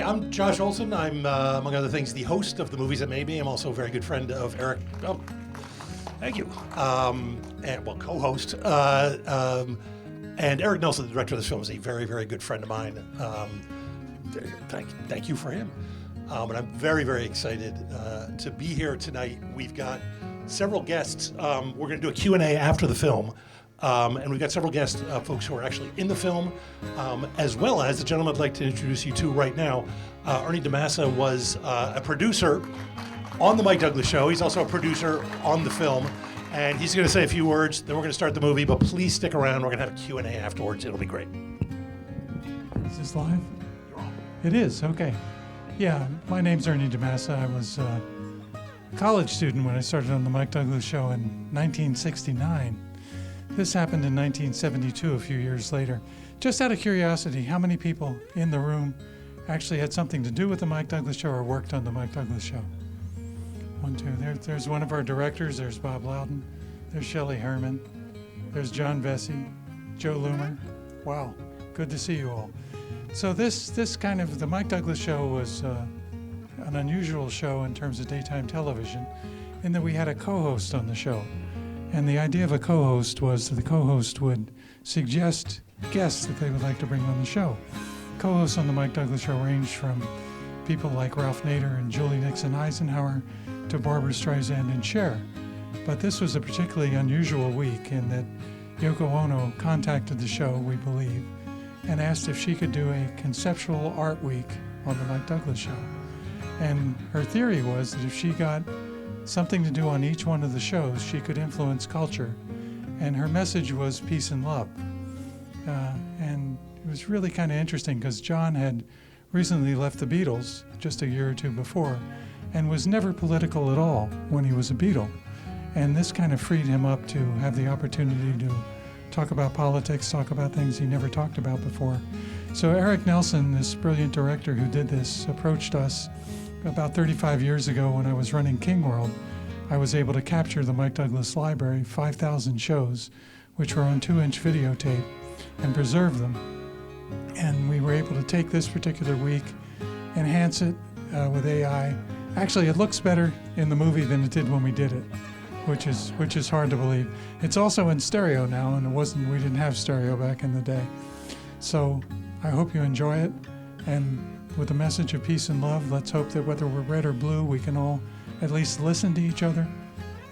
I'm Josh Olson. I'm, among other things, the host of The Movies That Made Me. I'm also a very good friend of Eric. Oh, thank you. Co-host. And Eric Nelson, the director of this film, is a very, very good friend of mine. Thank you for him. And I'm very, very excited to be here tonight. We've got several guests. We're going to do a Q&A after the film. And we've got several guests, folks who are actually in the film, as well as the gentleman I'd like to introduce you to right now. Ernie DeMassa was a producer on The Mike Douglas Show. He's also a producer on the film. And he's going to say a few words, then we're going to start the movie. But please stick around. We're going to have a Q&A afterwards. It'll be great. Is this live? It is, okay. Yeah, my name's Ernie DeMassa. I was a college student when I started on The Mike Douglas Show in 1969. This happened in 1972, a few years later. Just out of curiosity, how many people in the room actually had something to do with The Mike Douglas Show or worked on The Mike Douglas Show? One, two. There's one of our directors. There's Bob Loudon. There's Shelley Herman. There's John Vesey. Joe Loomer. Wow, good to see you all. So this kind of, The Mike Douglas Show was an unusual show in terms of daytime television in that we had a co-host on the show. And the idea of a co-host was that the co-host would suggest guests that they would like to bring on the show. Co-hosts on The Mike Douglas Show ranged from people like Ralph Nader and Julie Nixon Eisenhower to Barbra Streisand and Cher. But this was a particularly unusual week in that Yoko Ono contacted the show, we believe, and asked if she could do a conceptual art week on The Mike Douglas Show. And her theory was that if she got something to do on each one of the shows, she could influence culture. And her message was peace and love. And it was really kind of interesting because John had recently left the Beatles just a year or two before and was never political at all when he was a Beatle. And this kind of freed him up to have the opportunity to talk about politics, talk about things he never talked about before. So Eric Nelson, this brilliant director who did this, approached us about 35 years ago when I was running King World. I was able to capture the Mike Douglas Library, 5,000 shows, which were on 2-inch videotape, and preserve them. And we were able to take this particular week, enhance it with AI. Actually, it looks better in the movie than it did when we did it, which is hard to believe. It's also in stereo now, and we didn't have stereo back in the day. So I hope you enjoy it. And with a message of peace and love, let's hope that whether we're red or blue, we can all at least listen to each other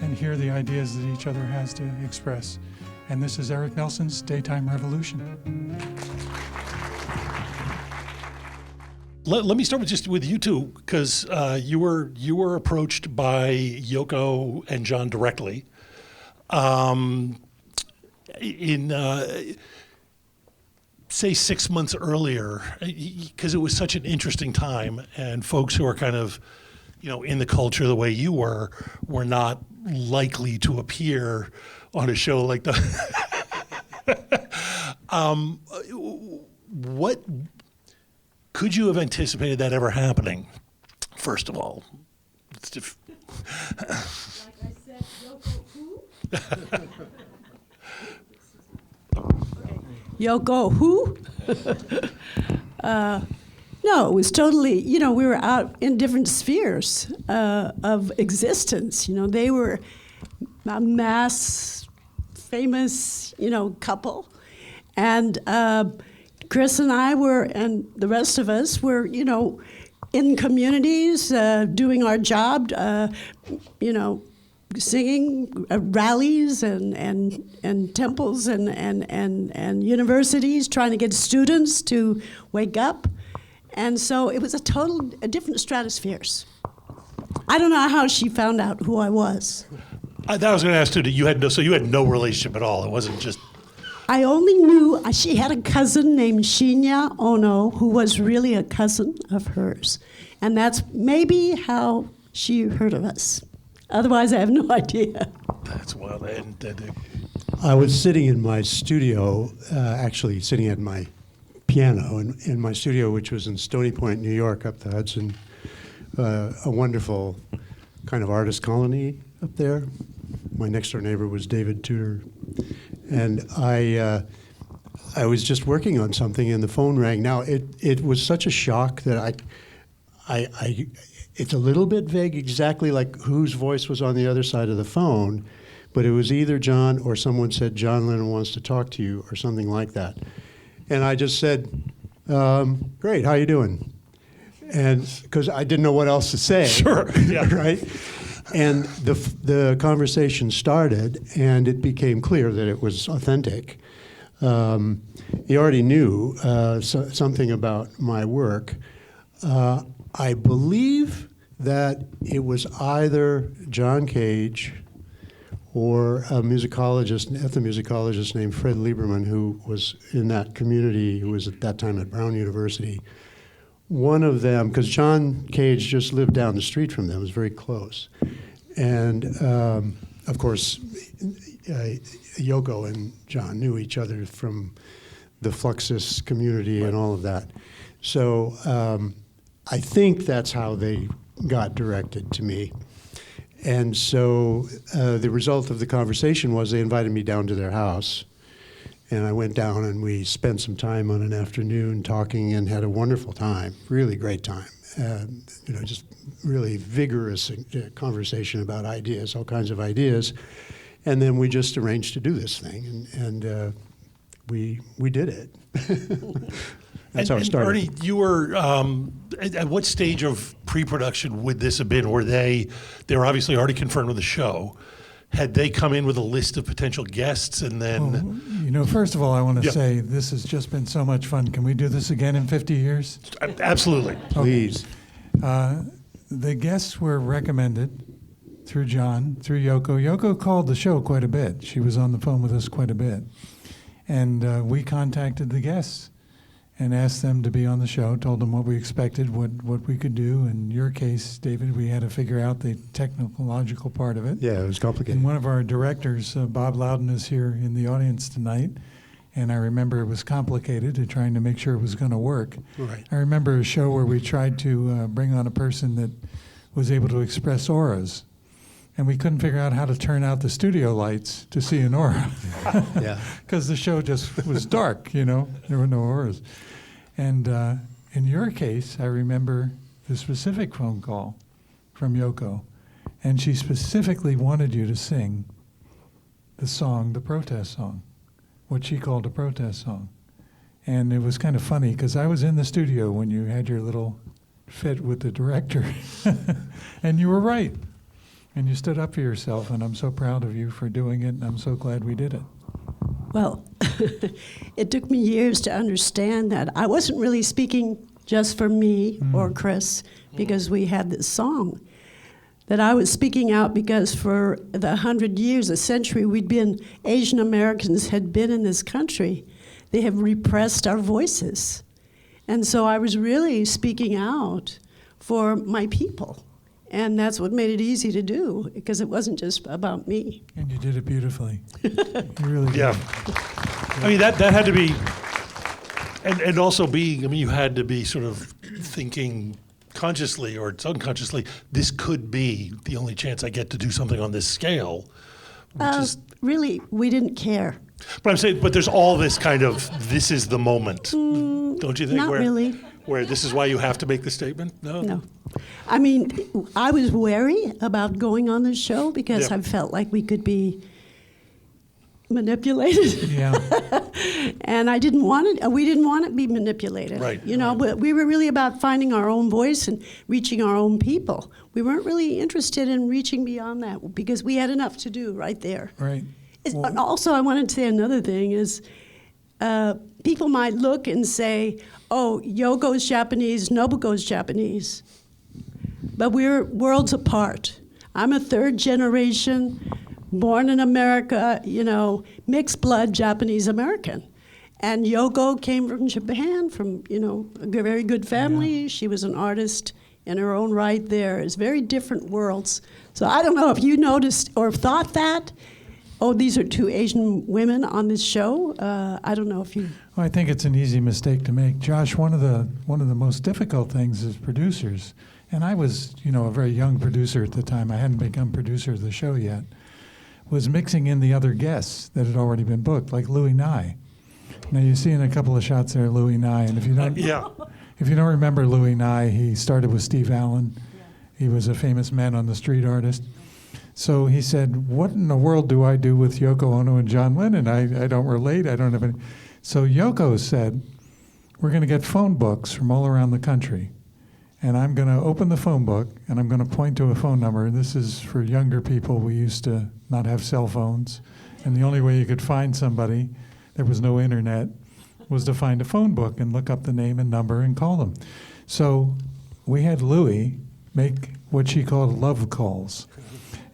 and hear the ideas that each other has to express. And this is Eric Nelson's Daytime Revolution. Let me start with you two, because you were approached by Yoko and John directly. Say 6 months earlier, because it was such an interesting time, and folks who are kind of, in the culture the way you were not likely to appear on a show like the. What could you have anticipated that ever happening? First of all, like I said, Yoko who? Yoko who? No, it was totally, we were out in different spheres of existence. They were a mass famous, couple. And Chris and I and the rest of us were, in communities, doing our job, singing rallies and temples and universities, trying to get students to wake up. And so it was a different stratospheres. I don't know how she found out who I was. That was going to ask too. You had no relationship at all. It wasn't just. I only knew she had a cousin named Shinya Ono, who was really a cousin of hers. And that's maybe how she heard of us. Otherwise, I have no idea. That's wild. I was sitting in my studio, actually sitting at my piano in my studio, which was in Stony Point, New York, up the Hudson. A wonderful kind of artist colony up there. My next door neighbor was David Tudor. And I I was just working on something and the phone rang. Now, it was such a shock that it's a little bit vague exactly like whose voice was on the other side of the phone, but it was either John or someone said, John Lennon wants to talk to you or something like that. And I just said, great, how you doing? And because I didn't know what else to say. Sure, yeah. Right? And the conversation started, and it became clear that it was authentic. He already knew something about my work. I believe that it was either John Cage or a ethnomusicologist named Fred Lieberman, who was in that community, who was at that time at Brown University. One of them, because John Cage just lived down the street from them, was very close. And of course, Yoko and John knew each other from the Fluxus community and all of that. So I think that's how they got directed to me. And so the result of the conversation was they invited me down to their house. And I went down and we spent some time on an afternoon talking and had a wonderful time, really great time. Just really vigorous conversation about ideas, all kinds of ideas. And then we just arranged to do this thing, and we did it. That's how it started. Ernie, you were at what stage of pre-production would this have been? Were they were obviously already confirmed with the show. Had they come in with a list of potential guests and then... First of all, I want to Yeah. say this has just been so much fun. Can we do this again in 50 years? Absolutely. Please. The guests were recommended through John, through Yoko. Yoko called the show quite a bit. She was on the phone with us quite a bit. And we contacted the guests and asked them to be on the show, told them what we expected, what we could do. In your case, David, we had to figure out the technological part of it. Yeah, it was complicated. And one of our directors, Bob Loudon, is here in the audience tonight. And I remember it was complicated to trying to make sure it was going to work. Right. I remember a show where we tried to bring on a person that was able to express auras. And we couldn't figure out how to turn out the studio lights to see an aura. Yeah. Because the show just was dark, there were no auras. And in your case, I remember the specific phone call from Yoko. And she specifically wanted you to sing the song, the protest song, what she called a protest song. And it was kind of funny because I was in the studio when you had your little fit with the director. And you were right. And you stood up for yourself, and I'm so proud of you for doing it, and I'm so glad we did it. Well, it took me years to understand that I wasn't really speaking just for me or Chris because we had this song. That I was speaking out because for the 100 years, a century, Asian Americans had been in this country. They have repressed our voices. And so I was really speaking out for my people. And that's what made it easy to do, because it wasn't just about me. And you did it beautifully. You really did. Yeah. I mean, that had to be, and also you had to be sort of thinking consciously or unconsciously, this could be the only chance I get to do something on this scale. Which is, Really, we didn't care. but I'm saying, but there's all this kind of, this is the moment. Don't you think? not really. Where this is why you have to make the statement? No. I mean, I was wary about going on the show because Yeah. I felt like we could be manipulated. Yeah. And I didn't want it. We didn't want to be manipulated. Right. But we were really about finding our own voice and reaching our own people. We weren't really interested in reaching beyond that because we had enough to do right there. Right. And also, I wanted to say another thing is people might look and say, oh, Yoko's Japanese, Nobuko's Japanese. But we're worlds apart. I'm a third generation, born in America, mixed blood Japanese American. And Yoko came from Japan, from, a very good family. Yeah. She was an artist in her own right there. It's very different worlds. So I don't know if you noticed or thought that. Oh, these are two Asian women on this show. I don't know if you. Well, I think it's an easy mistake to make. Josh, one of the most difficult things as producers, and I was, a very young producer at the time. I hadn't become producer of the show yet. Was mixing in the other guests that had already been booked, like Louis Nye. Now you see in a couple of shots there Louis Nye, and if you don't, Yeah. if you don't remember Louis Nye, he started with Steve Allen. He was a famous man on the street artist. So he said, "What in the world do I do with Yoko Ono and John Lennon? I don't relate. I don't have any." So Yoko said, "We're going to get phone books from all around the country, and I'm going to open the phone book and I'm going to point to a phone number. This is for younger people. We used to not have cell phones, and the only way you could find somebody, there was no internet, was to find a phone book and look up the name and number and call them." So we had Louis make what she called love calls.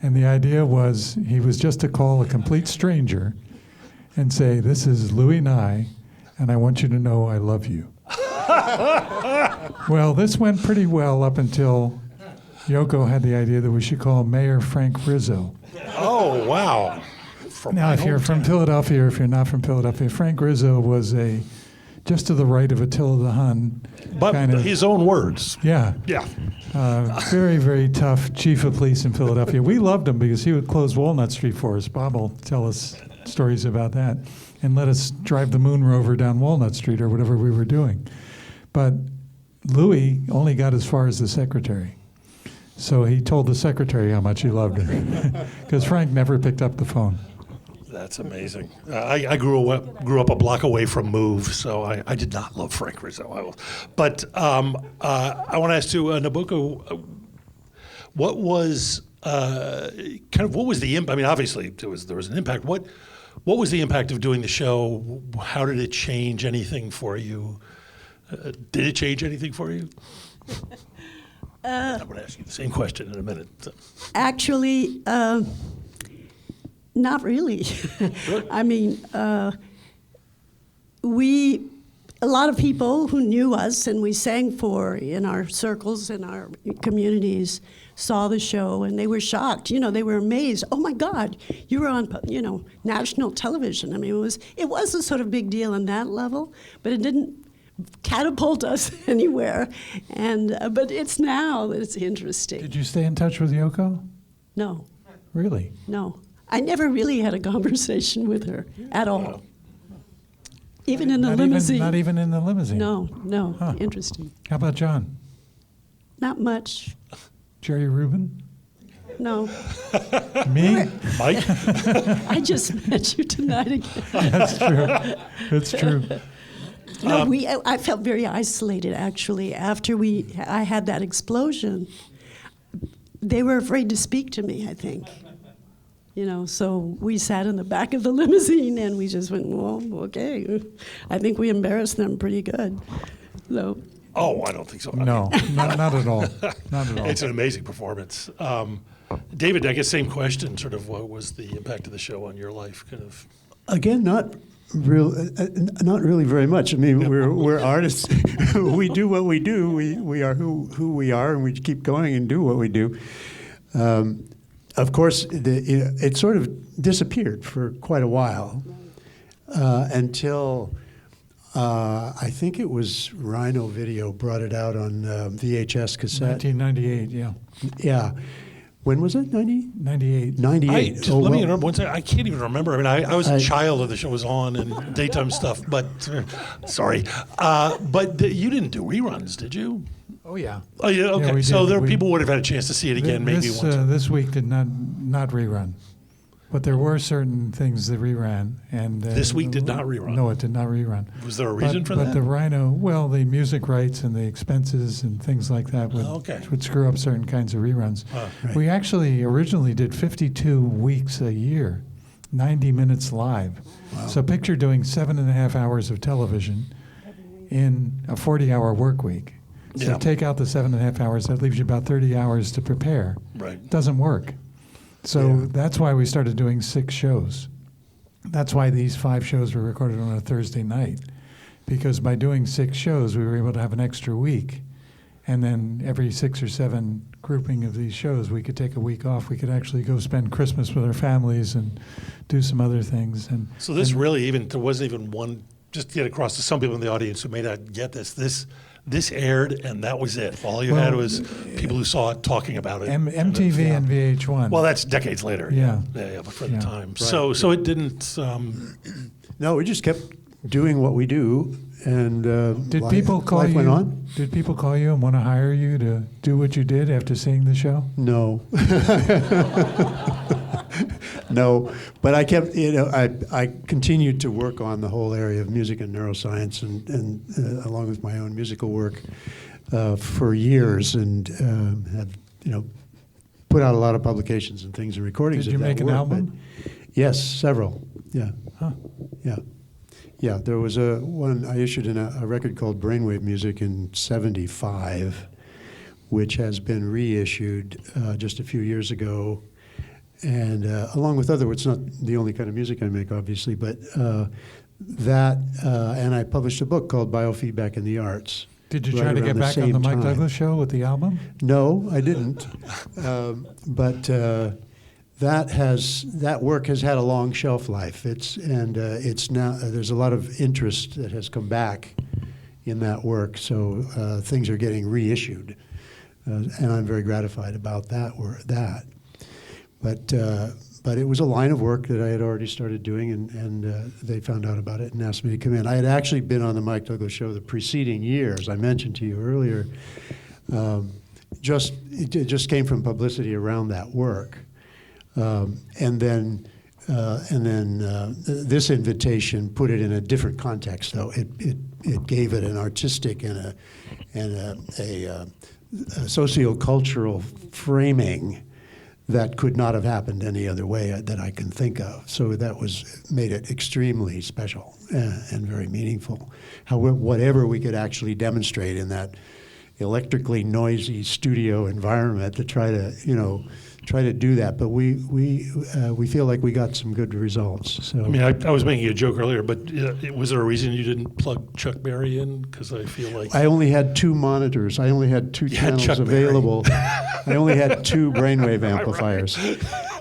And the idea was he was just to call a complete stranger and say, "This is Louis Nye, and I want you to know I love you." Well, this went pretty well up until Yoko had the idea that we should call Mayor Frank Rizzo. Oh, wow. From Now, my if you're from hometown. Philadelphia or if you're not from Philadelphia, Frank Rizzo was just to the right of Attila the Hun. But kind of, his own words. yeah. Yeah. Very, very tough chief of police in Philadelphia. We loved him because he would close Walnut Street for us. Bob will tell us stories about that and let us drive the Moon Rover down Walnut Street or whatever we were doing. But Louis only got as far as the secretary. So he told the secretary how much he loved her because Frank never picked up the phone. That's amazing. I grew up a block away from Move, so I did not love Frank Rizzo. But I want to ask you, Nabucco, what was what was the impact? I mean, obviously there was an impact. What was the impact of doing the show? How did it change anything for you? Did it change anything for you? I'm going to ask you the same question in a minute. Actually, not really. I mean, a lot of people who knew us and we sang for in our circles, in our communities, saw the show and they were shocked. They were amazed. "Oh my God, you were on, national television." I mean, it was a sort of big deal on that level, but it didn't catapult us anywhere. And but it's now that it's interesting. Did you stay in touch with Yoko? No, Really? no. I never really had a conversation with her at all. Even in the Not limousine. Not even in the limousine? No. Huh. Interesting. How about John? Not much. Jerry Rubin? No. Me? Mike? I just met you tonight again. That's true. That's true. No, I felt very isolated actually after I had that explosion. They were afraid to speak to me, I think. So we sat in the back of the limousine and we just went, "Well, okay." I think we embarrassed them pretty good. So Oh, I don't think so. No, not at all. Not at all. It's an amazing performance. David, I guess same question. Sort of, what was the impact of the show on your life? Kind of. Again, not really very much. I mean, we're artists. We do what we do. We are who we are, and we keep going and do what we do. Of course, it sort of disappeared for quite a while until I think it was Rhino Video brought it out on VHS cassette. 1998, yeah. Yeah. When was it? 98. 98. Let me interrupt one second. I can't even remember. I mean, I was a child of the show was on and daytime stuff, but sorry. But you didn't do reruns, did you? Oh, yeah. Oh, yeah. Okay. Yeah, we So did. there people would have had a chance to see it again, maybe this, once. this week did not rerun. But there were certain things that reran. And This week did not rerun? No, it did not rerun. Was there a reason for But that? the Rhino, well, the music rights and the expenses and things like that would screw up certain kinds of reruns. Right. We actually originally did 52 weeks a year, 90 minutes live. Wow. So picture doing 7.5 hours of television in a 40-hour work week. So Yeah. take out the 7.5 hours, that leaves you about 30 hours to prepare. Right. Doesn't work. So that's why we started doing 6 shows. That's why these 5 shows were recorded on a Thursday night, because by doing 6 shows, we were able to have an extra week. And then every 6 or 7 grouping of these shows, we could take a week off. We could actually go spend Christmas with our families and do some other things. And So this really there wasn't even one, just to get across to some people in the audience who may not get this aired and that was it. All you had was people who saw it talking about it. MTV and VH1. Well, that's decades later. Yeah. But for the Yeah. time. So it didn't. No, we just kept doing what we do, and Did people call life you? went on. Did people call you and want to hire you to do what you did after seeing the show? No. No, but I kept, I continued to work on the whole area of music and neuroscience, and along with my own musical work for years, and have, put out a lot of publications and things and recordings. Did you of that make an work, album? but yes, several. Yeah, Huh. yeah. Yeah, there was one I issued in a record called Brainwave Music in '75, which has been reissued just a few years ago. And along with other, it's not the only kind of music I make, obviously, but and I published a book called Biofeedback in the Arts. Did you right try to around get the back on same the Mike time. Douglas show with the album? No, I didn't. But that work has had a long shelf life. It's now there's a lot of interest that has come back in that work. So things are getting reissued, and I'm very gratified about that. But it was a line of work that I had already started doing, and they found out about it and asked me to come in. I had actually been on the Mike Douglas show the preceding year, as I mentioned to you earlier. It just came from publicity around that work, and then this invitation put it in a different context. Though it gave it an artistic and a sociocultural framing that could not have happened any other way that I can think of. So that made it extremely special and very meaningful. However, whatever we could actually demonstrate in that electrically noisy studio environment to try to do that. But we feel like we got some good results. So I mean, I was making a joke earlier, but was there a reason you didn't plug Chuck Berry in? Because I feel like I only had 2 monitors. I only had 2 channels Chuck Berry. available. I only had 2 brainwave amplifiers.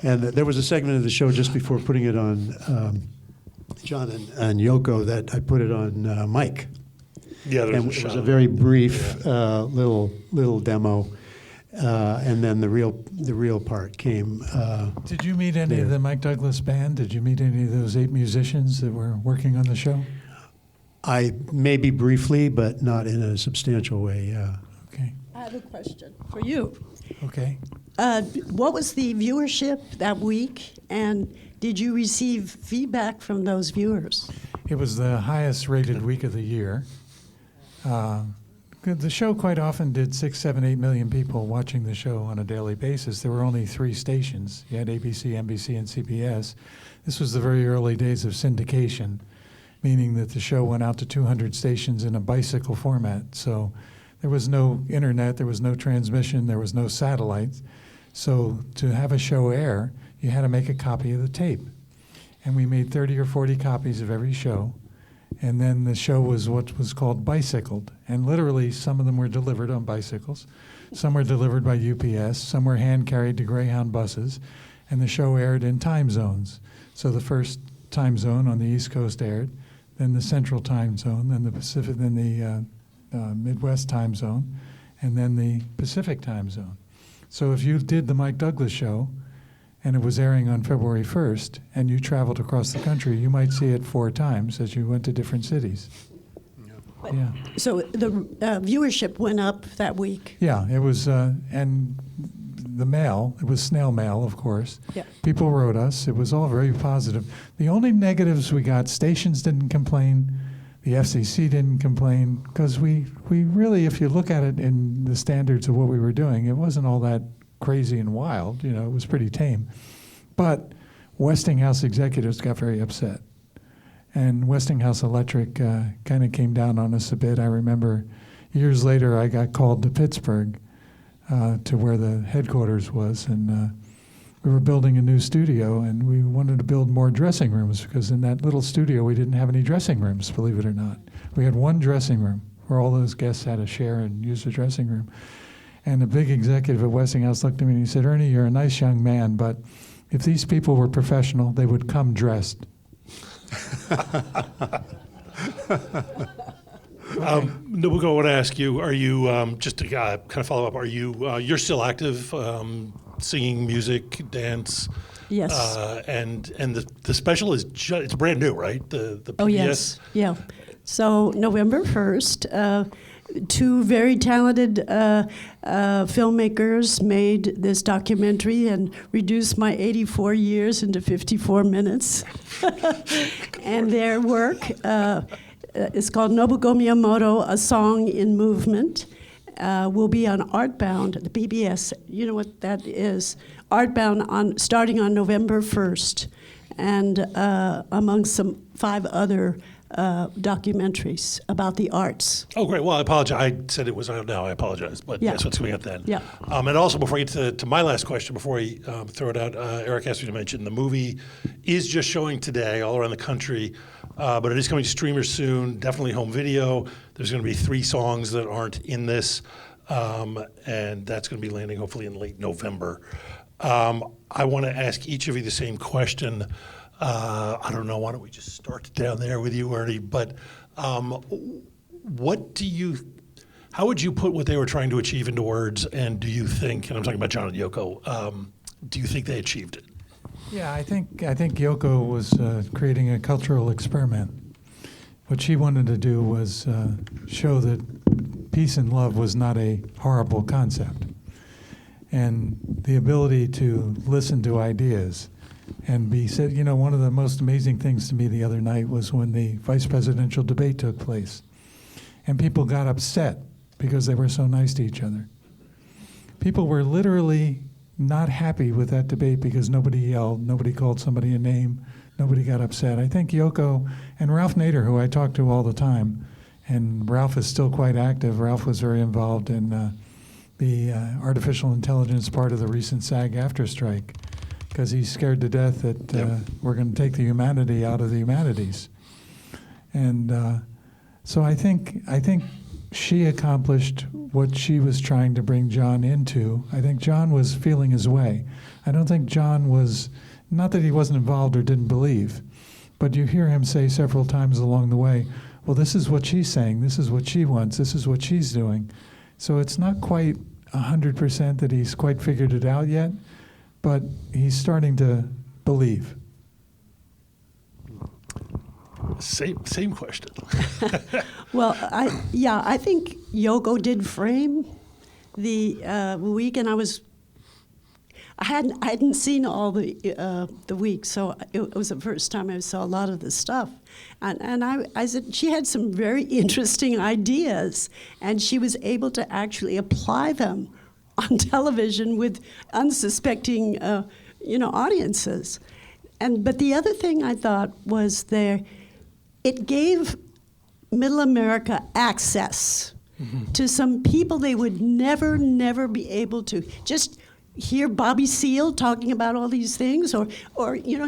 And there was a segment of the show just before putting it on John and Yoko that I put it on Mike. yeah, there And was it a was shot a of very it. brief little demo. And then the real part came. Did you meet any of Yeah. the Mike Douglas band? Did you meet any of those 8 musicians that were working on the show? I maybe briefly, but not in a substantial way. Yeah. Okay. I have a question for you. Okay. What was the viewership that week, and did you receive feedback from those viewers? It was the highest rated week of the year. The show quite often did 6, 7, 8 million people watching the show on a daily basis. There were only 3 stations. You had ABC, NBC, and CBS. This was the very early days of syndication, meaning that the show went out to 200 stations in a bicycle format. So there was no internet, there was no transmission, there was no satellites. So to have a show air, you had to make a copy of the tape. And we made 30 or 40 copies of every show. And then the show was what was called bicycled. And literally, some of them were delivered on bicycles. Some were delivered by UPS. Some were hand-carried to Greyhound buses. And the show aired in time zones. So the first time zone on the East Coast aired, then the Central time zone, then the Pacific, then the Midwest time zone, and then the Pacific time zone. So if you did the Mike Douglas show, and it was airing on February 1st, and you traveled across the country, you might see it 4 times as you went to different cities. Yeah, So the viewership went up that week. yeah, it was, and the mail, it was snail mail, of course. Yeah. People wrote us. It was all very positive. The only negatives we got, stations didn't complain, the FCC didn't complain, because we really, if you look at it in the standards of what we were doing, it wasn't all that crazy and wild, it was pretty tame. But Westinghouse executives got very upset. And Westinghouse Electric kind of came down on us a bit. I remember years later I got called to Pittsburgh to where the headquarters was, and we were building a new studio, and we wanted to build more dressing rooms because in that little studio we didn't have any dressing rooms, believe it or not. We had one dressing room where all those guests had to share and use the dressing room. And the big executive at Westinghouse looked at me and he said, "Ernie, you're a nice young man, but if these people were professional, they would come dressed." Nobuko, I want to ask you, are you, just to kind of follow up, are you, you're still active, singing music, dance? Yes. And the special is it's brand new, right? The PBS. Oh, yes. Yeah. So November 1st, two very talented filmmakers made this documentary and reduced my 84 years into 54 minutes. And their work is called Nobuko Miyamoto, A Song in Movement. Will be on Artbound, the PBS. You know what that is? Artbound starting on November 1st, and among some 5 other documentaries about the arts. Oh, great. Well, I apologize. I said it was out now. I apologize. But Yeah. yes, what's coming up then. Yeah. And also, before I get to my last question, before we throw it out, Eric asked me to mention the movie is just showing today all around the country, but it is coming to streamers soon, definitely home video. There's going to be 3 songs that aren't in this, and that's going to be landing hopefully in late November. I want to ask each of you the same question. I don't know, why don't we just start down there with you, Ernie? But how would you put what they were trying to achieve into words? And do you think, and I'm talking about John and Yoko, do you think they achieved it? Yeah, I think Yoko was creating a cultural experiment. What she wanted to do was show that peace and love was not a horrible concept, and the ability to listen to ideas and be said. You know, one of the most amazing things to me the other night was when the vice presidential debate took place, and people got upset because they were so nice to each other. People were literally not happy with that debate because nobody yelled, nobody called somebody a name, nobody got upset. I think Yoko and Ralph Nader, who I talk to all the time, and Ralph is still quite active. Ralph was very involved in the artificial intelligence part of the recent SAG-AFTRA strike, because he's scared to death that we're going to take the humanity out of the humanities. And so I think she accomplished what she was trying to bring John into. I think John was feeling his way. I don't think John was, not that he wasn't involved or didn't believe, but you hear him say several times along the way, well, this is what she's saying, this is what she wants, this is what she's doing. So it's not quite 100% that he's quite figured it out yet, but he's starting to believe. Same question. Well, I think Yoko did frame the week, and I hadn't seen all the week, so it was the first time I saw a lot of the stuff, and I said she had some very interesting ideas, and she was able to actually apply them on television with unsuspecting, audiences, but the other thing I thought was it gave Middle America access to some people they would never be able to just hear. Bobby Seale talking about all these things, or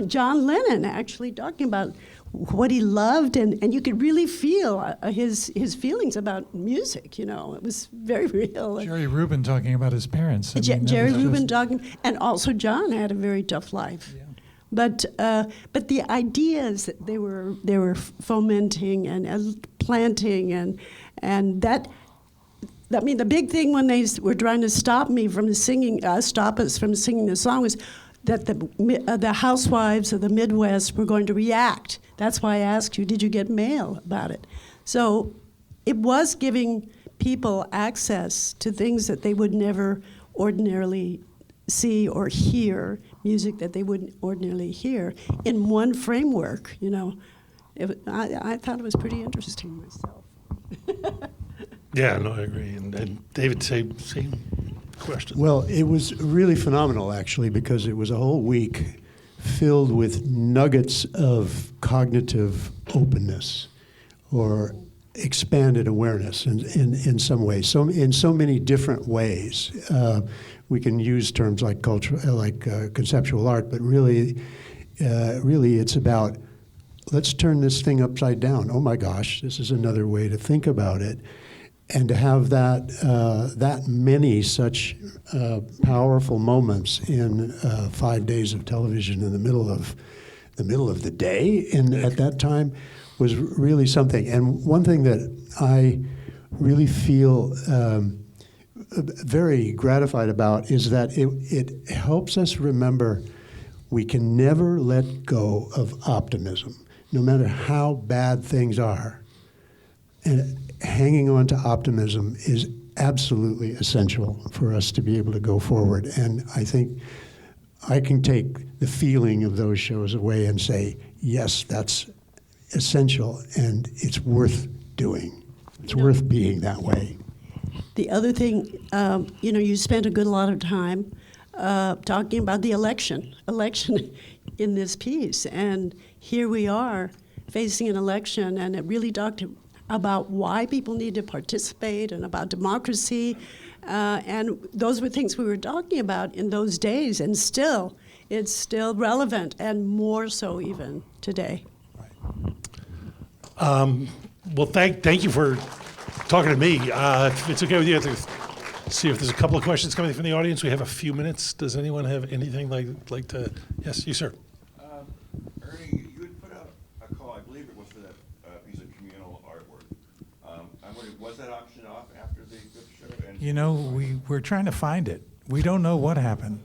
John Lennon actually talking about what he loved, and you could really feel his feelings about music. It was very real. Jerry Rubin talking about his parents. Jerry Rubin talking, and also John had a very tough life. Yeah. But the ideas that they were fomenting and planting and that. I mean, the big thing when they were trying to stop us from singing the song was that the housewives of the Midwest were going to react. That's why I asked you, did you get mail about it? So it was giving people access to things that they would never ordinarily see or hear, music that they wouldn't ordinarily hear, in one framework. I thought it was pretty interesting myself. Yeah, no, I agree. And David, same question. Well, it was really phenomenal, actually, because it was a whole week filled with nuggets of cognitive openness or expanded awareness in some ways. So in so many different ways. We can use terms like conceptual art, but really it's about, let's turn this thing upside down. Oh my gosh, this is another way to think about it. And to have that many such powerful moments in 5 days of television in the middle of the day at that time was really something. And one thing that I really feel very gratified about is that it helps us remember We can never let go of optimism, no matter how bad things are. And hanging on to optimism is absolutely essential for us to be able to go forward. And I think I can take the feeling of those shows away and say, yes, that's essential, and it's worth doing. It's worth being that way. The other thing, you spent a good lot of time talking about the election in this piece. And here we are facing an election, and it really talked about why people need to participate and about democracy. And those were things we were talking about in those days, and it's still relevant, and more so even today. Well, thank you for talking to me. If it's okay with you, I'd like to see if there's a couple of questions coming from the audience. We have a few minutes. Does anyone have anything like to? Yes, you, sir. Ernie, you had put out a call, I believe it was for that piece of communal artwork. I'm wondering, was that auctioned off after the show? And We're trying to find it. We don't know what happened.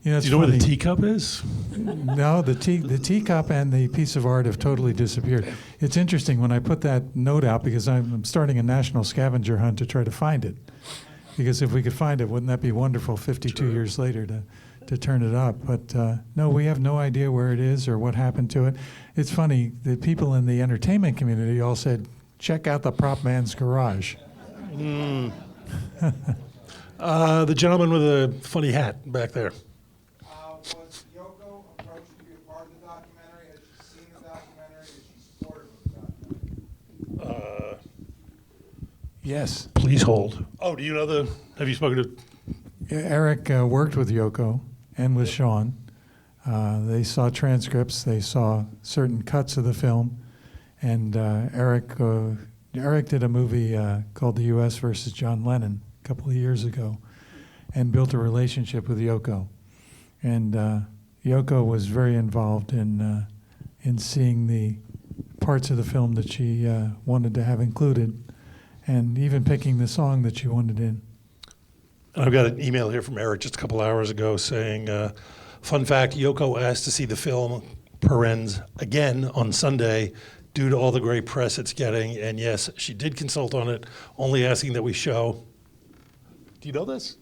It's Do you know where the funny. teacup is? No, the teacup and the piece of art have totally disappeared. It's interesting when I put that note out, because I'm starting a national scavenger hunt to try to find it. Because if we could find it, wouldn't that be wonderful 52 years later to turn it up? But no, we have no idea where it is or what happened to it. It's funny, the people in the entertainment community all said, check out the prop man's garage. The gentleman with a funny hat back there. Was Yoko approached to be a part of the documentary? Has she seen the documentary? Is she supportive of the documentary? Yes. Please hold. Oh, do you know have you spoken to? Eric worked with Yoko and with Sean. They saw transcripts. They saw certain cuts of the film. And Eric did a movie called The U.S. versus John Lennon a couple of years ago and built a relationship with Yoko. And Yoko was very involved in seeing the parts of the film that she wanted to have included, and even picking the song that she wanted in. I've got an email here from Eric just a couple hours ago saying, fun fact, Yoko asked to see the film Parens again on Sunday due to all the great press it's getting. And yes, she did consult on it, only asking that we show, do you know this?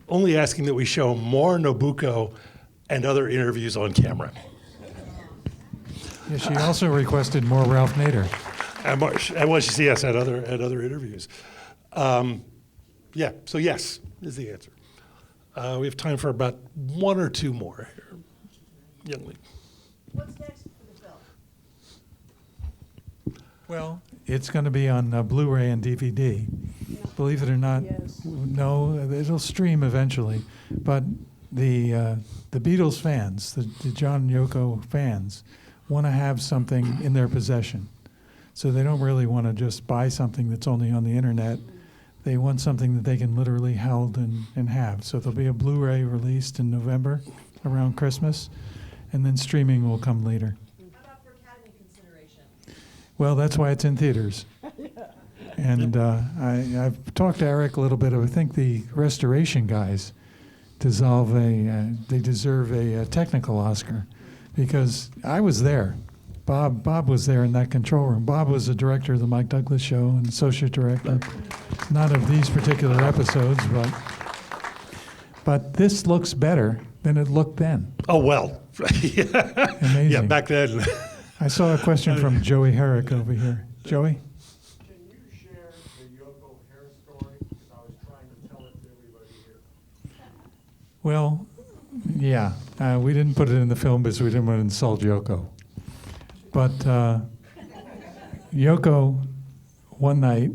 Only asking that we show more Nobuko and other interviews on camera. Yeah, she also requested more Ralph Nader. And what she sees at other interviews. So yes is the answer. We have time for about one or two more here. Young lady. What's next for the film? Well, it's going to be on Blu-ray and DVD. Believe it or not, Yes. no, it'll stream eventually. But the Beatles fans, the John and Yoko fans, want to have something in their possession. So they don't really want to just buy something that's only on the internet. They want something that they can literally hold and have. So there'll be a Blu-ray released in November around Christmas, and then streaming will come later. How about for Academy consideration? Well, that's why it's in theaters. And I've talked to Eric a little bit. I think the restoration guys deserve a technical Oscar, because I was there. Bob was there in that control room. Bob was the director of the Mike Douglas Show and associate director, not of these particular episodes, but this looks better than it looked then. Oh, well. Amazing. Yeah, back then. I saw a question from Joey Herrick over here. Joey? Can you share the Yoko hair story? Because I was trying to tell it to everybody here. Well, yeah. We didn't put it in the film because we didn't want to insult Yoko. But Yoko, one night,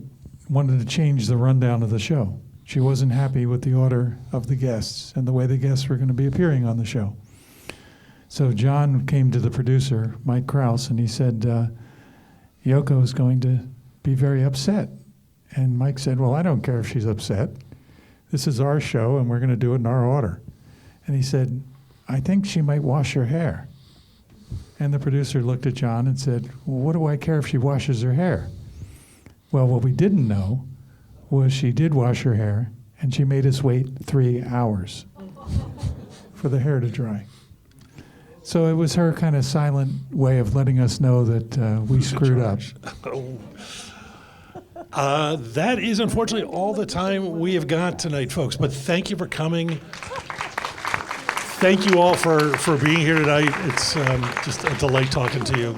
wanted to change the rundown of the show. She wasn't happy with the order of the guests and the way the guests were going to be appearing on the show. So John came to the producer, Mike Krause, and he said, Yoko is going to be very upset. And Mike said, well, I don't care if she's upset. This is our show, and we're going to do it in our order. And he said, I think she might wash her hair. And the producer looked at John and said, well, what do I care if she washes her hair? Well, what we didn't know was she did wash her hair, and she made us wait 3 hours for the hair to dry. So it was her kind of silent way of letting us know that we screwed up. That is unfortunately all the time we have got tonight, folks. But thank you for coming. Thank you all for being here tonight. It's just a delight talking to you.